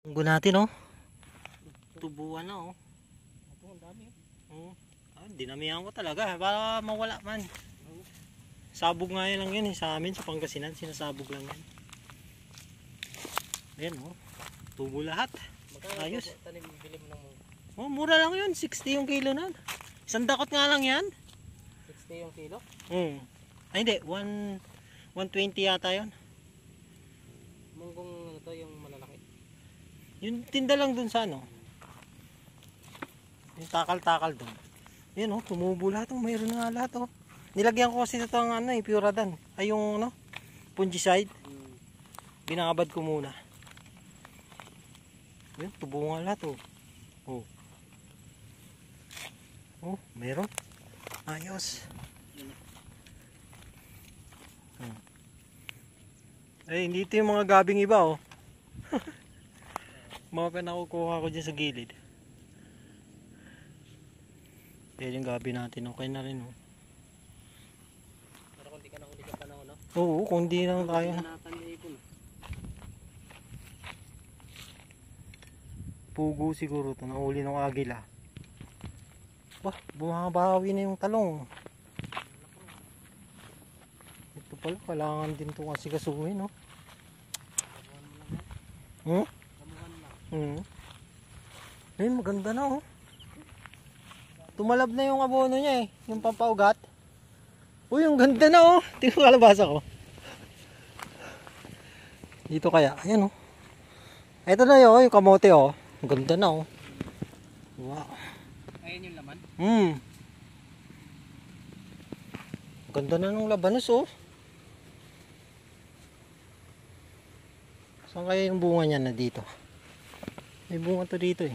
Munggo natin oh. Tubuan na oh. Ito ang dami. Oh. Dinamihan ko talaga para mawala man. Sabog nga yan lang yan sa amin sa Pangasinan, sinasabog lang yan. Ayan oh. Tubo lahat. Ayos. Tanim bili mo ng munggo. Oh, mura lang yun, 60 yung kilo na. Isang dakot nga lang yan. 60 yung kilo? Ay hindi, 120 yata yun. Munggong ano to, yung malalaki? Yung tinda lang dun sa ano. Yung takal-takal dun. Yan oh, tumubo lahat oh, mayroon nga lahat oh. Nilagyan ko kasi ito ang ano eh, Puradan. Ay yung ano, fungicide. Binabad ko muna. Yan, tubo nga lahat oh. Oh. Oh, meron. Ayos. Eh, hindi ito yung mga gabing iba oh. Mga pinakukuha ko dyan sa gilid. Yan yung gabi natin, okay na rin oh. Pero kung di ka nahuli sa panahon, no? Oo, kung di lang tayo. Pugo siguro ito, nahuli ng agila. Bah, bumabawi na yung talong. Ito pala, kailangan din ito kasi kasuhin, no? Ayun, maganda na, oh. Tumalab na yung abono niya, eh. Yung pampaugat. Uy, yung ganda na, oh. Tingnan ko kalabasa ko. Dito kaya, ayan, oh. Ito na yun, yung kamote, oh. Ang ganda na, oh. Wow. Ayan yung laman? Ganda na ng labanos oh. Saan kaya yung bunga niya na dito? May bunga to dito eh.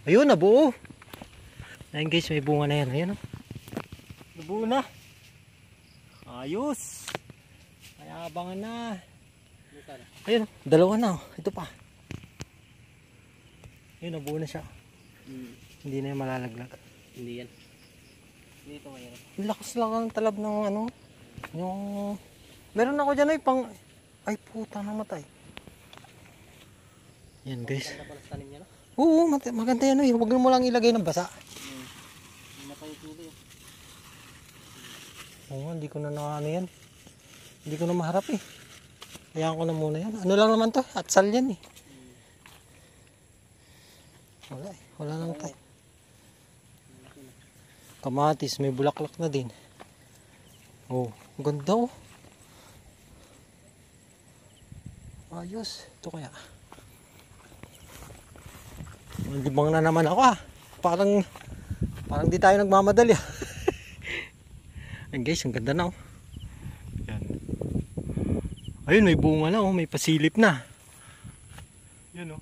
Ayun, nabuo. Ayun guys, may bunga na yan. Ayun oh. Nabuo na. Ayos. Kaya abangan na. Ayun, dalawa na oh. Ito pa. Ayun, nabuo na siya. Hindi na yung malalaglag. Hindi yan. Dito ngayon. Lakas lang ang talab ng ano. Yung... Meron ako dyan ay pang... Ay puta, namatay. Yan guys. Maganda pala sa tanim niya, no? Oo, maganda yan eh. Huwag mo lang ilagay ng basa. Namatay yung tuloy. Oo, hindi ko na ano yan. Hindi ko na maharap eh. Hayaan ko na muna yan. Ano lang naman to? Atsal yan eh. Wala eh. Wala lang tayo. Kamatis, may bulaklak na din. Oh, ganda oh. Ayos. Ito kaya. Libang na naman ako ah. Parang di tayo nagmamadali ah. Ayun guys, ang ganda na oh. Yan. Ayun, may bunga na oh. May pasilip na. Yan oh.